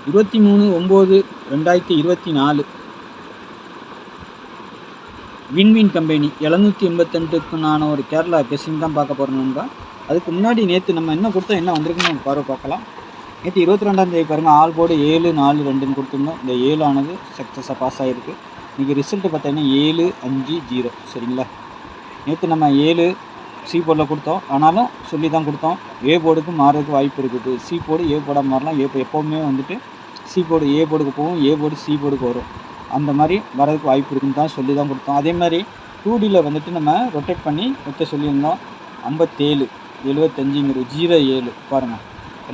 23/9/2024 win win company 782க்குனான ஒரு Kerala guessing தான் பார்க்க போகிறோம் நண்பா. அதுக்கு முன்னாடி நேற்று நம்ம என்ன கொடுத்தோம், என்ன வந்திருக்குன்னு நம்ம பார்க்கலாம். நேற்று 22ஆம் தேதி பாருங்கள், ஆல் போர்டு 7 4 2ன்னு கொடுத்துருந்தோம். இந்த 7 ஆனது சக்ஸஸாக பாஸ் ஆகிருக்கு. இன்றைக்கி ரிசல்ட்டு பார்த்தீங்கன்னா 7 5 0. சரிங்களா, நேற்று நம்ம 7 சி போர்டில் கொடுத்தோம், ஆனாலும் சொல்லி தான் கொடுத்தோம். ஏ போர்டுக்கு மாறதுக்கு வாய்ப்பு இருக்குது. சி போர்டு ஏ போர்டாக மாறலாம். எப்போவுமே வந்துட்டு சி போர்டு ஏ போர்டுக்கு போகும், ஏ போர்டு சி போர்டுக்கு வரும். அந்த மாதிரி வரதுக்கு வாய்ப்பு இருக்குன்னு தான் சொல்லி தான் கொடுத்தோம். அதே மாதிரி 2Dயில் வந்துட்டு நம்ம ரொட்டேட் பண்ணி வைக்க சொல்லியிருந்தோம். 57 75 07 பாருங்கள்,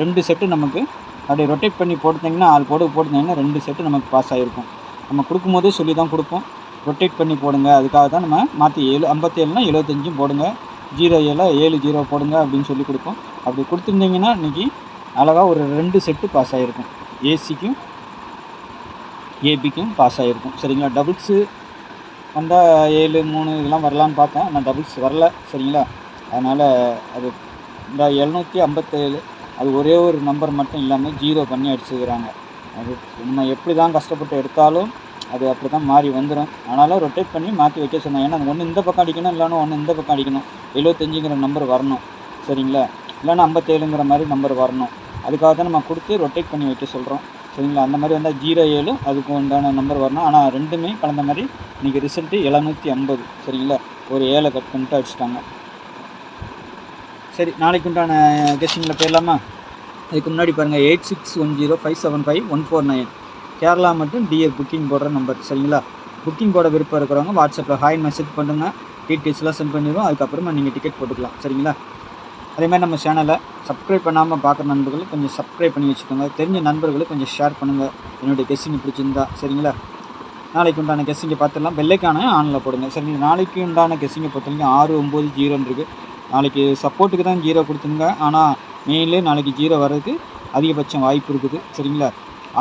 2 செட்டு நமக்கு அப்படியே ரொட்டேட் பண்ணி போட்டிங்கன்னா, ஆள் போர்டுக்கு போட்டிருந்தீங்கன்னா 2 செட்டு நமக்கு பாஸ் ஆகிருக்கும். நம்ம கொடுக்கும்போதே சொல்லி தான் கொடுப்போம், ரொட்டேட் பண்ணி போடுங்க. அதுக்காக தான் நம்ம மாற்றி 57னா 75 போடுங்க, 07 70 போடுங்க அப்படின்னு சொல்லி கொடுப்போம். அப்படி கொடுத்துருந்தீங்கன்னா இன்றைக்கி அழகாக ஒரு 2 செட்டு பாஸ் ஆகிருக்கும். ஏசிக்கும் ஏபிக்கும் பாஸ் ஆகிருக்கும். சரிங்களா, டபுள்ஸு வந்தால் 7 3 இதெல்லாம் வரலான்னு பார்த்தேன், ஆனால் டபுள்ஸ் வரல. சரிங்களா, அதனால் அது இந்த 757 அது ஒரே ஒரு நம்பர் மட்டும் இல்லாமல் 0 பண்ணி அடிச்சுக்கிறாங்க. அது நம்ம எப்படி தான் கஷ்டப்பட்டு எடுத்தாலும் அது அப்படி தான் மாறி வந்துடும். ஆனாலும் ரொட்டேட் பண்ணி மாற்றி வைக்க சொன்னாங்க. ஏன்னா ஒன்று இந்த பக்கம் அடிக்கணும், இல்லைன்னா ஒன்று இந்த பக்கம் அடிக்கணும். 75ங்கிற நம்பர் வரணும். சரிங்களா, இல்லைன்னா 57ங்கிற மாதிரி நம்பர் வரணும். அதுக்காக தான் நம்ம கொடுத்து ரொட்டேட் பண்ணி வைக்க சொல்கிறோம். சரிங்களா, அந்த மாதிரி வந்தால் 07 அதுக்கு உண்டான நம்பர் வரணும். ஆனால் ரெண்டுமே கலந்த மாதிரி இன்றைக்கி ரிசல்ட்டு 750. சரிங்களா, ஒரு 7 கட் பண்ணிட்டு அடிச்சிட்டாங்க. சரி, நாளைக்கு உண்டான கெஸ்ஸிங்கில் போயிடலாமா? அதுக்கு முன்னாடி பாருங்கள், 8610575149 கேரளா மட்டும் டிஎர் புக்கிங் போடுற நம்பர். சரிங்களா, புக்கிங் போட விருப்பம் இருக்கிறவங்க வாட்ஸ்அப்பில் ஹாய் மெசேஜ் பண்ணுங்கள், டீட்டெயில்ஸ்லாம் சென்ட் பண்ணிடுவோம். அதுக்கப்புறமா நீங்கள் டிக்கெட் போட்டுக்கலாம். சரிங்களா, அதேமாதிரி நம்ம சேனலை சப்ஸ்கிரைப் பண்ணாமல் பார்க்குற நண்பர்கள் கொஞ்சம் சப்ஸ்கிரைப் பண்ணி வச்சுக்கோங்க. தெரிஞ்ச நண்பர்களுக்கு கொஞ்சம் ஷேர் பண்ணுங்கள், என்னுடைய கெஸ்ஸிங் பிடிச்சிருந்தா. சரிங்களா, நாளைக்கு உண்டான கெஸ்ஸிங்கை பார்த்துடலாம். வெள்ளைக்கான ஆனில் போடுங்க. சரிங்க, நாளைக்கு உண்டான கெஸ்ஸிங்கை பொறுத்தவரைக்கும் 6 9 0 இருக்குது. நாளைக்கு சப்போர்ட்டுக்கு தான் 0 கொடுத்துருங்க, ஆனால் மெயின்லே நாளைக்கு 0 வர்றதுக்கு அதிகபட்சம் வாய்ப்பு இருக்குது. சரிங்களா,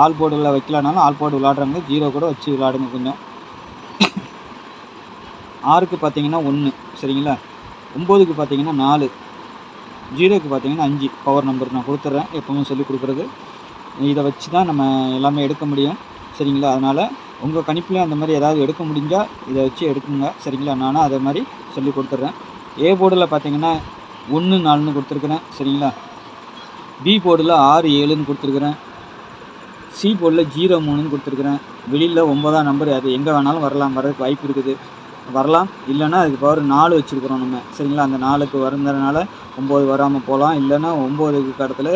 ஆல் போர்டில் வைக்கலனாலும் ஆல் போர்டு விளாட்றவங்க 0 கூட வச்சு விளாடுங்க. கொஞ்சம் 6க்கு பார்த்தீங்கன்னா 1. சரிங்களா, 9க்கு பார்த்தீங்கன்னா 4, 0க்கு பார்த்தீங்கன்னா 5 பவர் நம்பர் நான் கொடுத்துட்றேன், எப்போவுமே சொல்லி கொடுக்குறது. இதை வச்சு தான் நம்ம எல்லாமே எடுக்க முடியும். சரிங்களா, அதனால் உங்கள் கணிப்புலேயும் அந்த மாதிரி ஏதாவது எடுக்க முடிஞ்சால் இதை வச்சு எடுக்குங்க. சரிங்களா, நானும் அதை மாதிரி சொல்லி கொடுத்துட்றேன். ஏ போர்டில் பார்த்தீங்கன்னா 1 4ன்னு கொடுத்துருக்குறேன். சரிங்களா, பி போர்டில் 6 7ன்னு கொடுத்துருக்குறேன். சி போர்டில் 0 3ன்னு கொடுத்துருக்குறேன். வெளியில் 9ஆம் நம்பர் அது எங்கே வேணாலும் வரதுக்கு வாய்ப்பு இருக்குது. வரலாம், இல்லைன்னா அதுக்கு பவர் 4 வச்சுருக்குறோம் நம்ம. சரிங்களா, அந்த 4க்கு வரதுனால 9 வராமல் போகலாம், இல்லைன்னா 9க்கு இடத்துல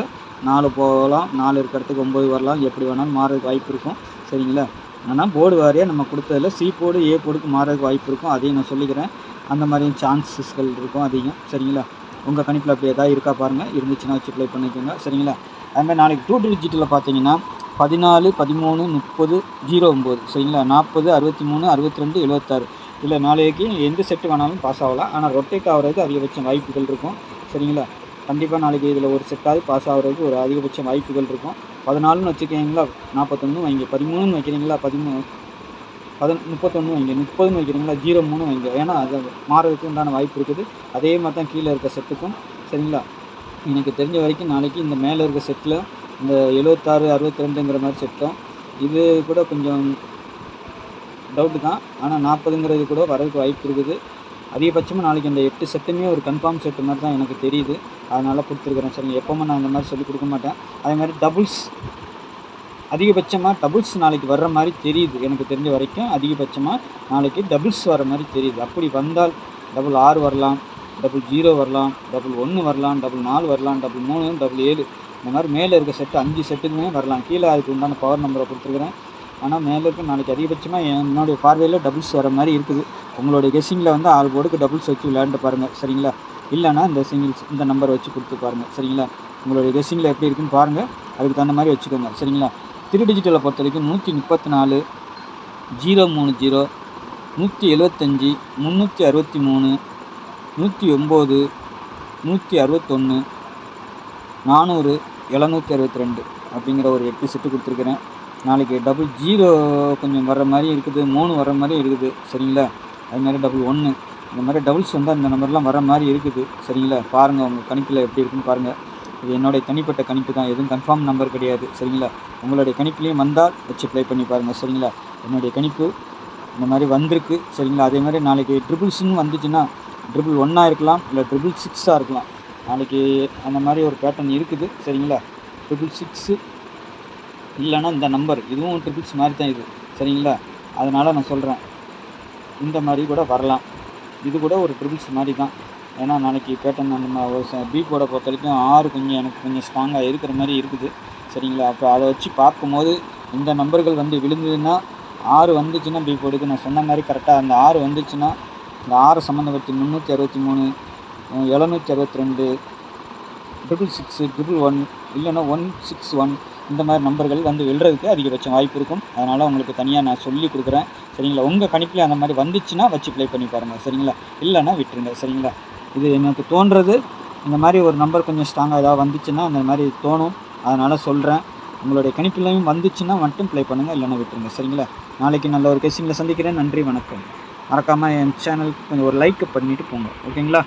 4 போகலாம், 4 இருக்கிற இடத்துக்கு 9 வரலாம். எப்படி வேணாலும் மாறதுக்கு வாய்ப்பு இருக்கும். சரிங்களா, ஆனால் போர்டு வாரியாக நம்ம கொடுத்ததில் சி போர்டு ஏ போர்டுக்கு மாறதுக்கு வாய்ப்பு இருக்கும். அதையும் நான் சொல்லிக்கிறேன். அந்த மாதிரியும் சான்சஸ்கள் இருக்கும் அதிகம். சரிங்களா, உங்கள் கணிப்பில் அப்படி எதாவது இருக்கா பாருங்கள், இருந்துச்சுன்னா வச்சு ப்ளே பண்ணிக்கோங்க. சரிங்களா, அதுமாதிரி நாளைக்கு 2 டிஜிட்டில் பார்த்தீங்கன்னா 14 13 30 09. சரிங்களா, 40 63 62 76. இல்லை, நாளைக்கு எந்த செட்டு வேணாலும் பாஸ் ஆகலாம், ஆனால் ரொட்டேட் ஆகிறதுக்கு அதிகபட்சம் வாய்ப்புகள் இருக்கும். சரிங்களா, கண்டிப்பாக நாளைக்கு இதில் ஒரு செட்டாவது பாஸ் ஆகிறதுக்கு ஒரு அதிகபட்சம் வாய்ப்புகள் இருக்கும். 14ன்னு வச்சுக்கிறீங்களா, 41 வைங்க. 13ன்னு வைக்கிறீங்களா, 31 வைங்க. 30ன்னு வைக்கிறீங்களா, 03 வைங்க. ஏன்னா அது மாறதுக்கு உண்டான வாய்ப்பு இருக்குது. அதே மாதிரி தான் கீழே இருக்க செட்டுக்கும். சரிங்களா, எனக்கு தெரிஞ்ச வரைக்கும் நாளைக்கு இந்த மேலே இருக்க செட்டில் இந்த 76 62ங்கிற மாதிரி செட்டும் இது கூட கொஞ்சம் டவுட்டு தான், ஆனால் 40ங்கிறது கூட வரதுக்கு வாய்ப்பு இருக்குது. அதிகபட்சமாக நாளைக்கு இந்த 8 செட்டுமே ஒரு கன்ஃபார்ம் செட்டு மாதிரி தான் எனக்கு தெரியுது, அதனால் கொடுத்துருக்குறேன். சரிங்க, எப்போவுமே நான் இந்த மாதிரி சொல்லி கொடுக்க மாட்டேன். அதே மாதிரி டபுள்ஸ் அதிகபட்சமாக டபுள்ஸ் நாளைக்கு வர்ற மாதிரி தெரியுது. எனக்கு தெரிஞ்ச வரைக்கும் அதிகபட்சமாக நாளைக்கு டபுள்ஸ் வர மாதிரி தெரியுது. அப்படி வந்தால் டபுள் 6 வரலாம், டபுள் 0 வரலாம், டபுள் 1 வரலாம், டபுள் 4 வரலாம், டபுள் 3 டபுள் 7. இந்த மாதிரி மேலே இருக்க செட்டு 5 செட்டுக்குமே வரலாம். கீழே அதுக்கு உண்டான பவர் நம்பரை கொடுத்துருக்குறேன். ஆனால் மேலே இருக்க நாளைக்கு அதிகபட்சமாக என்னுடைய பார்வையில் டபுள்ஸ் வர மாதிரி இருக்குது. உங்களுடைய கெஸ்ஸிங்கில் வந்து ஆல் போர்டுக்கு டபுள்ஸ் வச்சு விளையாண்டு பாருங்கள். சரிங்களா, இல்லைனா இந்த சிங்கிள்ஸ் இந்த நம்பர் வச்சு கொடுத்து பாருங்கள். சரிங்களா, உங்களுடைய கெஸ்ஸிங்கில் எப்படி இருக்குன்னு பாருங்கள், அதுக்கு தகுந்த மாதிரி வச்சுக்கோங்க. சரிங்களா, 3 டிஜிட்டலை பொறுத்த வரைக்கும் 134 030 175 363 109 161 400 762 அப்படிங்கிற ஒரு 8 செட்டு கொடுத்துருக்குறேன். நாளைக்கு டபுள் 0 கொஞ்சம் வர்ற மாதிரி இருக்குது, 3 வர்ற மாதிரி இருக்குது. சரிங்களா, அதுமாதிரி டபுள் 1 இந்த மாதிரி டபுள்ஸ் வந்து அந்த நம்பர்லாம் வர மாதிரி இருக்குது. சரிங்களா, பாருங்கள் உங்கள் கணிப்பில் எப்படி இருக்குன்னு பாருங்கள். இது என்னுடைய தனிப்பட்ட கணிப்பு தான், எதுவும் கன்ஃபார்ம் நம்பர் கிடையாது சரிங்களா. உங்களுடைய கணிப்புலேயும் வந்தால் வச்சு ப்ளே பண்ணி பாருங்கள் சரிங்களா. என்னுடைய கணிப்பு இந்த மாதிரி வந்திருக்கு சரிங்களா. அதே மாதிரி நாளைக்கு ட்ரிபிள்ஸ்ன்னு வந்துச்சுன்னா 111 இருக்கலாம், இல்லை 666 இருக்கலாம். நாளைக்கு அந்த மாதிரி ஒரு பேட்டர்ன் இருக்குது சரிங்களா. 666 இல்லைன்னா இந்த நம்பர் இதுவும் ட்ரிபிள்ஸ் மாதிரி தான் இது சரிங்களா. அதனால் நான் சொல்கிறேன், இந்த மாதிரி கூட வரலாம். இது கூட ஒரு ட்ரிபிள்ஸ் மாதிரி தான். ஏன்னா நாளைக்கு பேட்டர்ன் நம்ம பி போர்டை பொறுத்த வரைக்கும் 6 கொஞ்சம் எனக்கு கொஞ்சம் ஸ்ட்ராங்காக இருக்கிற மாதிரி இருக்குது சரிங்களா. அப்போ அதை வச்சு பார்க்கும்போது இந்த நம்பர்கள் வந்து விழுந்ததுன்னா 6 வந்துச்சுன்னா பி போர்டுக்கு நான் சொன்ன மாதிரி கரெக்டாக அந்த 6 வந்துச்சுன்னா இந்த 6 சம்மந்தப்பட்டு 363, 762, 666, 111 இல்லைன்னா 161 இந்த மாதிரி நம்பர்கள் வந்து விழுறதுக்கு அதிகபட்சம் வாய்ப்பு இருக்கும். அதனால் உங்களுக்கு தனியாக நான் சொல்லி கொடுக்குறேன் சரிங்களா. உங்கள் கணிப்பில் அந்த மாதிரி வந்துச்சுன்னா வச்சு ப்ளே பண்ணி பாருங்கள் சரிங்களா. இல்லைன்னா விட்டுருங்க சரிங்களா. இது எனக்கு தோன்றது, இந்த மாதிரி ஒரு நம்பர் கொஞ்சம் ஸ்ட்ராங்காக ஏதாவது வந்துச்சுன்னா அந்த மாதிரி தோணும். அதனால் சொல்கிறேன், உங்களுடைய கணிப்பிலையும் வந்துச்சுன்னா மட்டும் ப்ளே பண்ணுங்கள், இல்லைன்னா விட்டுருங்க சரிங்களா. நாளைக்கு நல்ல ஒரு கெஸ்ஸிங்கில் சந்திக்கிறேன். நன்றி, வணக்கம். மறக்காமல் என் சேனலுக்கு கொஞ்சம் ஒரு லைக் பண்ணிவிட்டு போங்க, ஓகேங்களா.